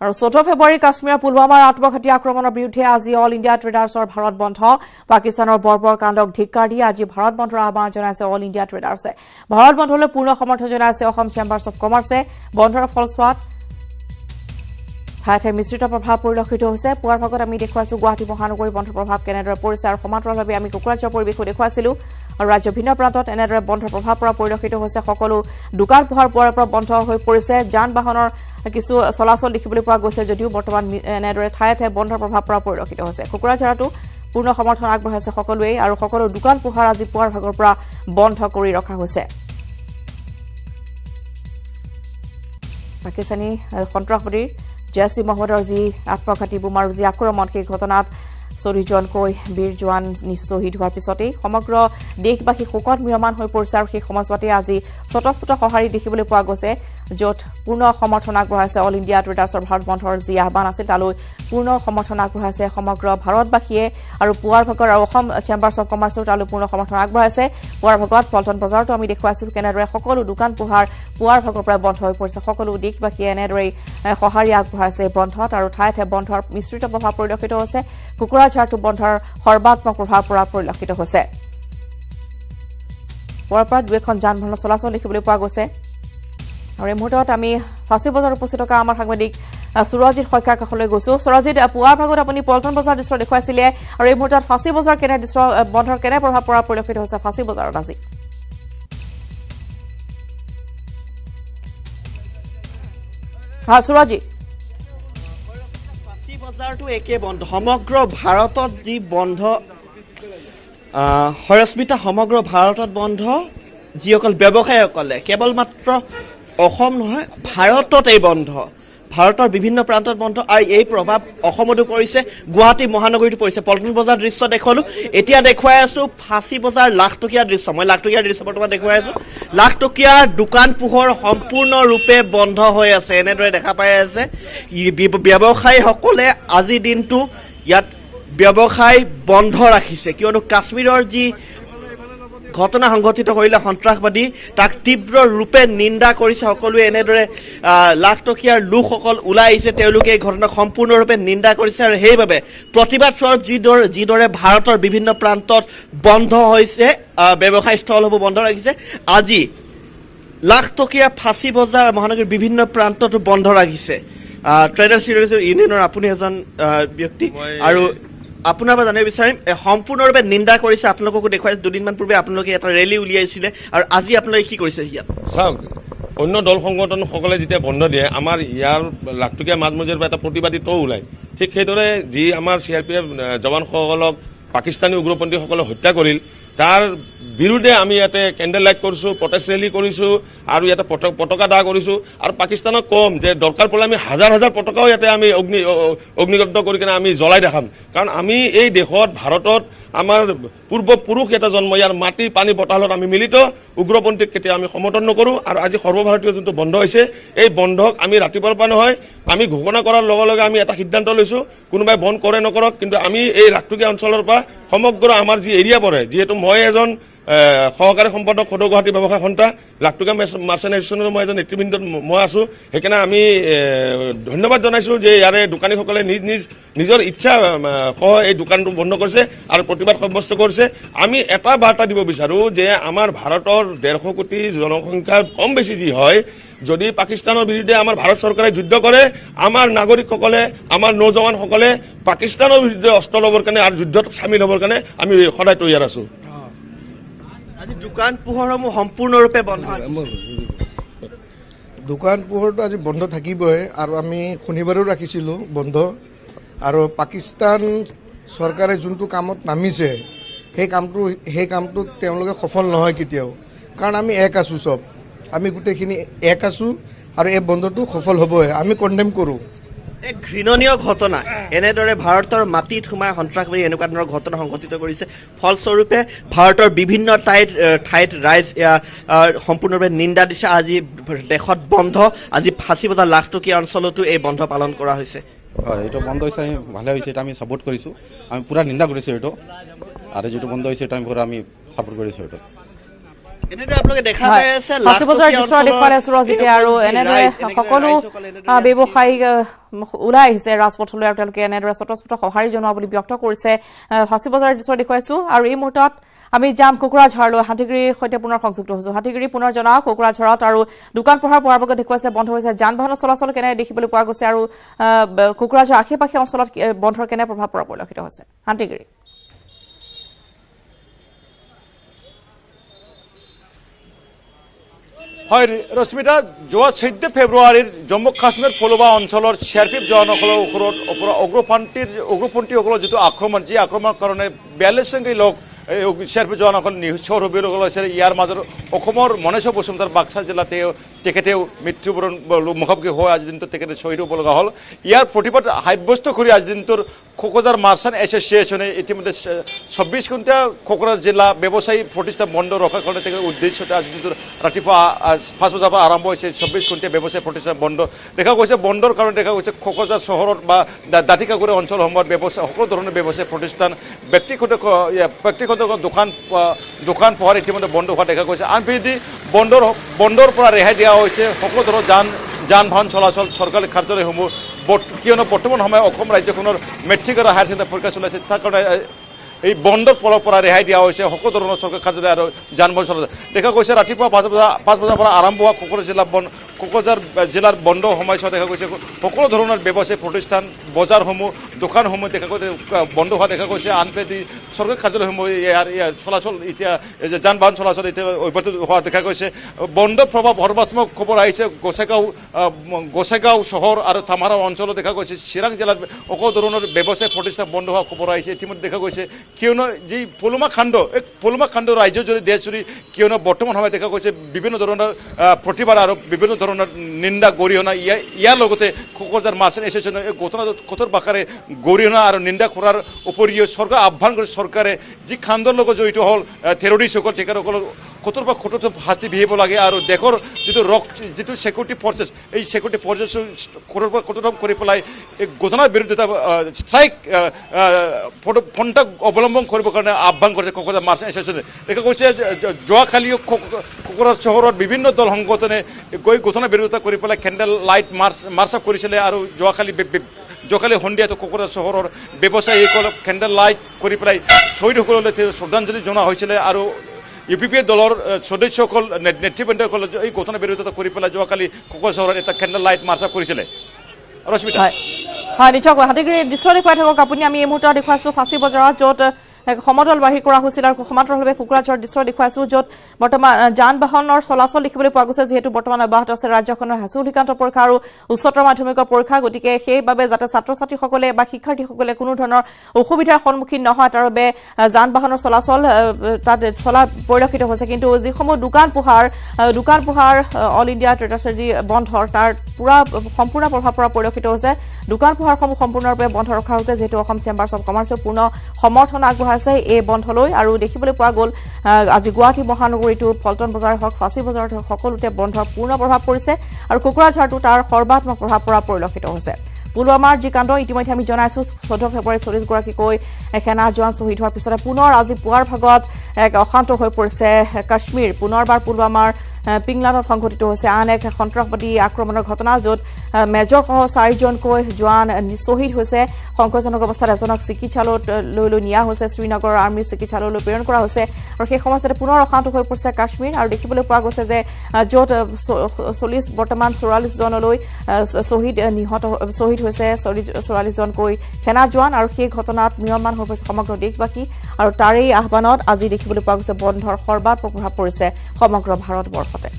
আৰু 14 ফেব্ৰুৱাৰী কাশ্মীৰৰ পুলৱামাৰ আত্মঘাতী আক্ৰমণৰ বিৰুদ্ধে আজি অল ইণ্ডিয়া ট্ৰেডাৰ্ছৰ ভাৰত বন্ধ পাকিস্তানৰ বৰ্বৰ কাণ্ডক ধিক্কাৰ দি আজি ভাৰত বন্ধৰ আহ্বান জনাইছে অল ইণ্ডিয়া ট্ৰেডাৰ্ছে ভাৰত বন্ধলৈ পূৰ্ণ সমৰ্থন জনাইছে অসম চেম্বাৰ্ছ অফ কমাৰ্চে বন্ধৰ ফলস্বৰূপ ঠায়ে মিশ্ৰিত প্ৰভাৱ পৰিলক্ষিত হৈছে পুৱাৰ ভাগত আমি দেখুৱাইছো গুৱাহাটী মহানগৰী বন্ধৰ প্ৰভাৱ কেনেদৰে পৰিছে আৰু সমান্তৰালভাৱে আমি কোকৰাঝাৰ পৰিৱেশো দেখুৱাইছিলো আৰু ৰাজ্যৰ ভিন্ন প্ৰান্তত এনেদৰে বন্ধৰ প্ৰভাৱ পৰিলক্ষিত হৈছে সকলো দোকান পোহাৰ পুৱাৰ পৰা বন্ধ হৈ পৰিছে যান বাহনৰ কিছু চলাচল দেখিবলৈ পোৱা গৈছে যদিও বৰ্তমান এনেদৰে ঠায়ে বন্ধৰ প্ৰভাৱ পৰিলক্ষিত হৈছে কোকৰাঝাৰতো পূৰ্ণ সমৰ্থন আগবঢ়াইছে সকলোৱে আৰু সকলো দোকান পোহাৰ আজি পুৱাৰ ভাগৰ পৰা বন্ধ কৰি ৰখা হৈছে পাকিস্তানী সন্ত্ৰাসবাদীৰ জেছি মহম্মদৰ যি আত্মঘাতী বোমাৰ যি আক্ৰমণ সেই ঘটনাত 40 জনকৈ বীৰ জোৱান শ্বহীদ হোৱাৰ পিছতেই সমগ্ৰ দেশবাসী শোকত মিয়মান হৈ পৰিছে আৰু সেই সময়ছোৱাতে আজি স্বতঃস্ফূৰ্ত সঁহাৰি দেখিবলৈ পোৱা গৈছে য'ত পূৰ্ণ সমৰ্থন আগবঢ়াইছে অল ইণ্ডিয়া ট্ৰেডাৰ্ছৰ ভাৰত বন্ধৰ যি আহ্বান আছিল তালৈ পূৰ্ণ সমৰ্থন আগবঢ়াইছে সমগ্ৰ ভাৰতবাসীয়ে আৰু পুৱাৰ ভাগৰ আৰু অসম চেম্বাৰ্ছ অফ কমাৰ্চৰ তালৈ পূৰ্ণ সমৰ্থন আগবঢ়াইছে পুৱাৰ ভাগত পল্টন বজাৰতো আমি দেখুৱাইছিলোঁ কেনেদৰে সকলো দোকান পোহাৰ পুৱাৰ ভাগৰ পৰা বন্ধ হৈ পৰিছে সকলো দেশবাসীয়ে এনেদৰেই সঁহাৰি আগবঢ়াইছে বন্ধত আৰু ঠায়ে বন্ধৰ মিশ্ৰিত প্ৰভাৱ পৰিলক্ষিত হৈছে কোকৰাঝাৰতো বন্ধৰ সৰ্বাত্মক প্ৰভাৱ পৰিলক্ষিত হৈছে পুৱাৰ পৰা দুই এখন যান বাহনৰ চলাচল দেখিবলৈ পোৱা গৈছে আৰু এই মুহূৰ্তত আমি ফাঁচী বজাৰ উপস্থিত থকা আমাৰ সাংবাদিক সুৰজিত শইকীয়াৰ কাষলৈ গৈছো সুৰজিত পুৱাৰ ভাগত আপুনি পল্টন বজাৰ দৃশ্য দেখুৱাইছিলে আৰু এই মুহূৰ্তত ফাঁচী বজাৰ কেনে দৃশ্য বন্ধৰ কেনে প্ৰভাৱ পৰিলক্ষিত হৈছে ফাঁচী বজাৰত আজি সুৰজিত ফাঁচী বজাৰটো একে বন্ধ সমগ্ৰ ভাৰতত যি বন্ধ হৰস্মিতা সমগ্ৰ ভাৰতত বন্ধ যিসকল ব্যৱসায়ীসকলে কেৱল মাত্ৰ অসম নহয় ভাৰতত এই বন্ধ ভাৰতৰ বিভিন্ন প্ৰান্তত বন্ধ আৰু এই প্ৰভাৱ অসমতো পৰিছে গুৱাহাটী মহানগৰীতো পৰিছে পল্টন বজাৰ দৃশ্য দেখুৱালো এতিয়া দেখুৱাই আছো ফাঁচী বজাৰ লাখটকীয়া দৃশ্য মই লাখটকীয়া দৃশ্য বৰ্তমান দেখুৱাই আছো লাখটকীয়া দোকান পোহৰ সম্পূৰ্ণৰূপে বন্ধ হৈ আছে এনেদৰে দেখা পাই আছে ব্যৱসায়ীসকলে আজি দিনটো ইয়াত ব্যৱসায় বন্ধ ৰাখিছে কিয়নো কাশ্মীৰৰ যি ঘটনা সংঘটিত কৰিলে সন্ত্ৰাসবাদী তাক তীব্ৰ ৰূপে নিন্দা কৰিছে সকলোৱে এনেদৰে লাখটকীয়াৰ লোকসকল ওলাই আহিছে তেওঁলোকে এই ঘটনা সম্পূৰ্ণৰূপে নিন্দা কৰিছে আৰু সেইবাবে প্ৰতিবাদ স্বৰূপ যিদৰে ভাৰতৰ বিভিন্ন প্ৰান্তত বন্ধ হৈছে ব্যৱসায় স্থলসমূহ বন্ধ ৰাখিছে আজি লাখটকীয়া ফাঁচী বজাৰ মহানগৰীৰ বিভিন্ন প্ৰান্ততো বন্ধ ৰাখিছে ট্ৰেডাৰ্ছ ইউনিয়নৰ আপুনি এজন ব্যক্তি আৰু আপোনাৰ পৰা জানিব বিচাৰিম সম্পূৰ্ণৰূপে নিন্দা কৰিছে আপোনালোককো দেখুৱাইছে দুদিনমান পূৰ্বে আপোনালোকে এটা ৰেলী উলিয়াইছিলে আৰু আজি আপোনালোকে কি কৰিছে ইয়াত চাওক অন্য দল সংগঠনসকলে যেতিয়া বন্ধ দিয়ে আমাৰ ইয়াৰ লাখটকীয়া মাজমজিয়াৰ পৰা এটা প্ৰতিবাদী টৌ ওলায় ঠিক সেইদৰে যি আমাৰ CRPF জৱানসকলক পাকিস্তানী উগ্ৰপন্থীসকলে হত্যা কৰিল তাৰ বিৰুদ্ধে আমি ইয়াতে কেণ্ডেল লাইট কৰিছোঁ প্ৰটেষ্ট ৰেলী কৰিছোঁ আৰু ইয়াতে পতাকা দাহ কৰিছোঁ আৰু পাকিস্তানক কম যে দৰকাৰ পৰিলে আমি হাজাৰ হাজাৰ পতাকাও ইয়াতে আমি অগ্নিদগ্ধ কৰি কিনে আমি জ্বলাই দেখাম কাৰণ আমি এই দেশত ভাৰতত আমাৰ পূৰ্বপুৰুষ এটা জন্ম ইয়াৰ মাটি পানী বতাহত আমি মিলিত উগ্ৰপন্থীক কেতিয়া আমি সমৰ্থন নকৰোঁ আৰু আজি সৰ্বভাৰতীয় যোনটো বন্ধ হৈছে এই বন্ধক আমি ৰাতিপুৱাৰ পৰা নহয় আমি ঘোষণা কৰাৰ লগে লগে আমি এটা সিদ্ধান্ত লৈছোঁ কোনোবাই বন্ধ কৰে নকৰক কিন্তু আমি এই লাখটকীয়া অঞ্চলৰ পৰা সমগ্ৰ আমাৰ যি এৰিয়া পৰে যিহেতু মই এজন সহকাৰী সম্পাদক সদৌ গুৱাহাটী ব্যৱসায় সন্থা লাখটকীয়া মাৰ্চেণ্টেশ্যনৰ মই এজন নেতৃবৃন্দত মই আছোঁ সেইকাৰণে আমি ধন্যবাদ জনাইছোঁ যে ইয়াৰে দোকানীসকলে নিজৰ ইচ্ছা সহ এই দোকানটো বন্ধ কৰিছে আৰু প্ৰতিবাদ সাব্যস্ত কৰিছে আমি এটা বাৰ্তা দিব বিচাৰোঁ যে আমাৰ ভাৰতৰ 150 কোটি জনসংখ্যাৰ কম বেছি যি হয় যদি পাকিস্তানৰ বিৰুদ্ধে আমাৰ ভাৰত চৰকাৰে যুদ্ধ কৰে আমাৰ নাগৰিকসকলে আমাৰ নৌজৱানসকলে পাকিস্তানৰ বিৰুদ্ধে অস্ত্ৰ ল'বৰ কাৰণে আৰু যুদ্ধত চামিল হ'বৰ কাৰণে আমি সদায় তৈয়াৰ আছোঁ আজি দোকান পোহৰসমূহ সম্পূৰ্ণৰূপে বন্ধ দোকান পোহৰটো আজি বন্ধ থাকিবই আৰু আমি শনিবাৰেও ৰাখিছিলোঁ বন্ধ আৰু পাকিস্তান চৰকাৰে যোনটো কামত নামিছে সেই কামটো তেওঁলোকে সফল নহয় কেতিয়াও কাৰণ আমি এক আছোঁ চব আমি গোটেইখিনি এক আছোঁ আৰু এই বন্ধটো সফল হ'বই আমি কণ্ডেম কৰোঁ এক ঘৃণনীয় ঘটনা এনেদৰে ভাৰতৰ মাটিত সোমাই সন্ত্ৰাসবাদী এনেকুৱা ধৰণৰ ঘটনা সংঘটিত কৰিছে ফলস্বৰূপে ভাৰতৰ বিভিন্ন ঠাইত ৰাইজ সম্পূৰ্ণৰূপে নিন্দা দিছে আজি দেশত বন্ধ আজি ফাঁচী বজাৰ লাখটকীয়া অঞ্চলতো এই বন্ধ পালন কৰা হৈছে হয় এইটো বন্ধ হৈছে ভালে হৈছে এটা আমি সাপোৰ্ট কৰিছোঁ আমি পুৰা নিন্দা কৰিছোঁ এইটো আৰু যেটো বন্ধ হৈছে এটা আমি পুৰা আমি সাপোৰ্ট কৰিছোঁ এইটো এনেদৰে আপোনালোকে দেখা পাই আছে ফাঁচী বজাৰ দৃশ্য দেখুৱাই আছো ৰজিতে আৰু এনেদৰে সকলো ব্যৱসায়ী ওলাই আহিছে ৰাজপথলৈ আৰু তেওঁলোকে এনেদৰে স্বতঃস্ফূৰ্ত সঁহাৰি জনোৱা বুলি ব্যক্ত কৰিছে ফাঁচী বজাৰ দৃশ্য দেখুৱাইছো আৰু এই মুহূৰ্তত আমি যাম কোকৰাঝাৰলৈ হাতীগুৰিৰ সৈতে পুনৰ সংযুক্ত হৈছো হাতীগুৰি পুনৰ জনাওক কোকৰাঝাৰত আৰু দোকান পোহাৰ পৰাপক্ষে দেখুৱাইছে বন্ধ হৈছে যান বাহনৰ চলাচল কেনে দেখিবলৈ পোৱা গৈছে আৰু কোকৰাঝাৰ আশে-পাশে অঞ্চলত বন্ধৰ কেনে প্ৰভাৱ পৰা পৰিলক্ষিত হৈছে হাতীগুৰি হয় ৰশ্মিতা যোৱা 14 ফেব্ৰুৱাৰীৰ জম্মু কাশ্মীৰ ফলুৱা অঞ্চলৰ চিআৰপিএফ জোৱানসকলৰ ওপৰত উগ্ৰপন্থীসকলৰ যিটো আক্ৰমণ যি আক্ৰমণৰ কাৰণে 42 সংখ্যক লোক চিআৰপিএফ জোৱানসকল নিহত হ'বলগীয়া হৈছে ইয়াৰ মাজত অসমৰ মনেশ বসুমতাৰ বাক্সা জিলাতে তেখেতেও মৃত্যুবৰণ মুখামুখি হৈ আজিৰ দিনটোত তেখেতে শ্বহীদ হ'ব লগা হ'ল ইয়াৰ প্ৰতিবাদ সাব্যস্ত কৰি আজিৰ দিনটোৰ কোকৰাঝাৰ মাৰ্চেণ্ট এছ'চিয়েশ্যনে ইতিমধ্যে 24 ঘণ্টা কোকৰাঝাৰ জিলা ব্যৱসায়ী প্ৰতিষ্ঠান বন্ধ ৰখাৰ কাৰণে তেখেতৰ উদ্দেশ্যতে আজিৰ দিনটোৰ ৰাতিপুৱা 5 বজাৰ পৰা আৰম্ভ হৈছে 24 ঘণ্টা ব্যৱসায়ী প্ৰতিষ্ঠান বন্ধ দেখা গৈছে বন্ধৰ কাৰণে দেখা গৈছে কোকৰাঝাৰ চহৰত বা দাঁতিকাগুৰি অঞ্চলসমূহত ব্যৱসায় সকলো ধৰণৰ ব্যৱসায়ী প্ৰতিষ্ঠান ব্যক্তিগত দোকান পোহাৰ ইতিমধ্যে বন্ধ হোৱা দেখা গৈছে আনপিনে বন্ধৰ পৰা ৰেহাই দিয়া হৈছে সকলো ধৰণৰ যান বাহন চলাচল চৰকাৰী কাৰ্যালয়সমূহ কিয়নো বৰ্তমান সময়ত অসম ৰাজ্যখনৰ মেট্ৰিক আৰু হায়াৰ ছেকেণ্ডাৰী পৰীক্ষা চলাইছে তাৰ কাৰণে এই বন্ধৰ ফলৰ পৰা ৰেহাই দিয়া হৈছে সকলো ধৰণৰ চৰকাৰী কাৰ্যালয় আৰু যান বাহন চলাচল দেখা গৈছে ৰাতিপুৱা 5 বজাৰ পৰা আৰম্ভ হোৱা কোকৰাঝাৰ জিলাৰ বন্ধ সময়ছোৱা দেখা গৈছে সকলো ধৰণৰ ব্যৱসায়ী প্ৰতিষ্ঠান বজাৰসমূহ দোকানসমূহ দেখা গৈছে বন্ধ হোৱা দেখা গৈছে আনপিনে চৰকাৰী কাৰ্যালয়সমূহ ইয়াৰ চলাচল এতিয়া যান বাহন চলাচল এতিয়া অব্যাহত হোৱা দেখা গৈছে বন্ধ প্ৰভাৱ সৰ্বাত্মক খবৰ আহিছে গোসাইগাঁও চহৰ আৰু থামাৰা অঞ্চলত দেখা গৈছে চিৰাং জিলাৰ সকলো ধৰণৰ ব্যৱসায়ী প্ৰতিষ্ঠান বন্ধ হোৱা খবৰ আহিছে ইতিমধ্যে দেখা গৈছে কিয়নো যি পলুমা খাণ্ড ৰাজ্য জুৰি দেশ জুৰি কিয়নো বৰ্তমান সময়ত দেখা গৈছে বিভিন্ন ধৰণৰ প্ৰতিবাদ আৰু বিভিন্ন ধৰণৰ নিন্দা গৰিহণা ইয়াৰ লগতে কোকৰাঝাৰ মাৰ্চেণ্ট এছ'চিয়েশ্যনে এই ঘটনাটো কঠোৰ ভাষাৰে গৰিহণা আৰু নিন্দা কৰাৰ উপৰিও চৰকাৰ আহ্বান কৰি চৰকাৰে যি খাণ্ডৰ লগত জড়িত হ'ল টেৰৰিষ্টসকল তেখেতসকলক কঠোৰ শাস্তি বিহিব লাগে আৰু দেশৰ যিটো ছিকিউৰিটি ফৰ্চেছ এই ছিকিউৰিটি ফৰ্চেছ কঠোৰ কৰি পেলাই এই ঘটনাৰ বিৰুদ্ধে এটা ষ্ট্ৰাইক পন্থা অৱলম্বন কৰিবৰ কাৰণে আহ্বান কৰিছে কোকৰাঝাৰ মাৰ্চেণ্ট এছ'চিয়েশ্যনে দেখা গৈছে যোৱাকালিও কোকৰাঝাৰ চহৰত বিভিন্ন দল সংগঠনে গৈ ঘটনাৰ বিৰোধিতা কৰি পেলাই কেণ্ডেল লাইট মাৰ্চ আপ কৰিছিলে আৰু যোৱাকালি সন্ধিয়াটো কোকৰাঝাৰ চহৰৰ ব্যৱসায়ীসকলক কেণ্ডেল লাইট কৰি পেলাই শ্বহীদসকললৈ শ্ৰদ্ধাঞ্জলি জনোৱা হৈছিলে আৰু ইউপিপিএ দলৰ সদস্যসকল নেতৃবৃন্দসকল এই ঘটনাৰ বিৰোধিতা কৰি পেলাই যোৱাকালি কোকৰাঝাৰ চহৰত এটা কেণ্ডেল লাইট মাৰ্চ আপ কৰিছিলে ৰশ্মিতা হয় নিশ্চয়কৈ হাতীগুৰি দৃশ্য দেখুৱাই থাকক আপুনি আমি এই মুহূৰ্তত দেখুৱাইছোঁ ফাঁচী বজাৰত য'ত সমতল বাঢ়ি কৰা হৈছিল আৰু সমান্তৰালভাৱে কোকৰাঝাৰৰ দৃশ্য দেখুৱাইছোঁ য'ত বৰ্তমান যান বাহনৰ চলাচল দেখিবলৈ পোৱা গৈছে যিহেতু বৰ্তমান অব্যাহত আছে ৰাজ্যখনৰ হাইস্কুল শিক্ষান্ত পৰীক্ষা আৰু উচ্চতৰ মাধ্যমিকৰ পৰীক্ষা গতিকে সেইবাবে যাতে ছাত্ৰ ছাত্ৰীসকলে বা শিক্ষাৰ্থীসকলে কোনো ধৰণৰ অসুবিধাৰ সন্মুখীন নহয় তাৰ বাবে যান বাহনৰ চলাচল তাত চলা পৰিলক্ষিত হৈছে কিন্তু যিসমূহ দোকান পোহাৰ অল ইণ্ডিয়া ট্ৰেডাৰ্ছৰ যি বন্ধৰ তাৰ সম্পূৰ্ণ প্ৰভাৱ পৰা পৰিলক্ষিত হৈছে দোকান পোহাৰসমূহ সম্পূৰ্ণৰূপে বন্ধ ৰখা হৈছে যিহেতু অসম চেম্বাৰ্ছ অৱ কমাৰ্চৰ পূৰ্ণ সমৰ্থন আগবঢ়াইছে এই বন্ধলৈ আৰু দেখিবলৈ পোৱা গ'ল আজি গুৱাহাটী মহানগৰীটো পল্টন বজাৰ হওক ফাঁচী বজাৰত হওক সকলোতে বন্ধৰ পূৰ্ণ প্ৰভাৱ পৰিছে আৰু কোকৰাঝাৰটো তাৰ সৰ্বাত্মক প্ৰভাৱ পৰা পৰিলক্ষিত হৈছে পুলৱামাৰ যি কাণ্ড ইতিমধ্যে আমি জনাইছোঁ 14 ফেব্ৰুৱাৰীত 40 গৰাকীকৈ সেনা জোৱান শ্বহীদ হোৱাৰ পিছতে পুনৰ আজি পুৱাৰ ভাগত এক অশান্ত হৈ পৰিছে কাশ্মীৰ পুনৰবাৰ পুলৱামাৰ পিংলানত সংঘটিত হৈছে আন এক সন্ত্ৰাসবাদী আক্ৰমণৰ ঘটনা য'ত মেজৰসহ 4জনকৈ জোৱান শ্বহীদ হৈছে সংকটজনক অৱস্থাত এজনক চিকিৎসালয়লৈ নিয়া হৈছে শ্ৰীনগৰ আৰ্মী চিকিৎসালয়লৈ প্ৰেৰণ কৰা হৈছে আৰু সেই সময়তে পুনৰ অশান্ত হৈ পৰিছে কাশ্মীৰ আৰু দেখিবলৈ পোৱা গৈছে যে য'ত 40 বৰ্তমান 44 জনলৈ শ্বহীদ হৈছে 44 জনকৈ সেনা জোৱান আৰু সেই ঘটনাত ম্ৰিয়মান হৈ পৰিছে সমগ্ৰ দেশবাসী আৰু তাৰেই আহ্বানত আজি দেখিবলৈ পোৱা গৈছে বন্ধৰ সৰ্বাত্মক প্ৰভাৱ পৰিছে সমগ্ৰ ভাৰতবৰ্ষতে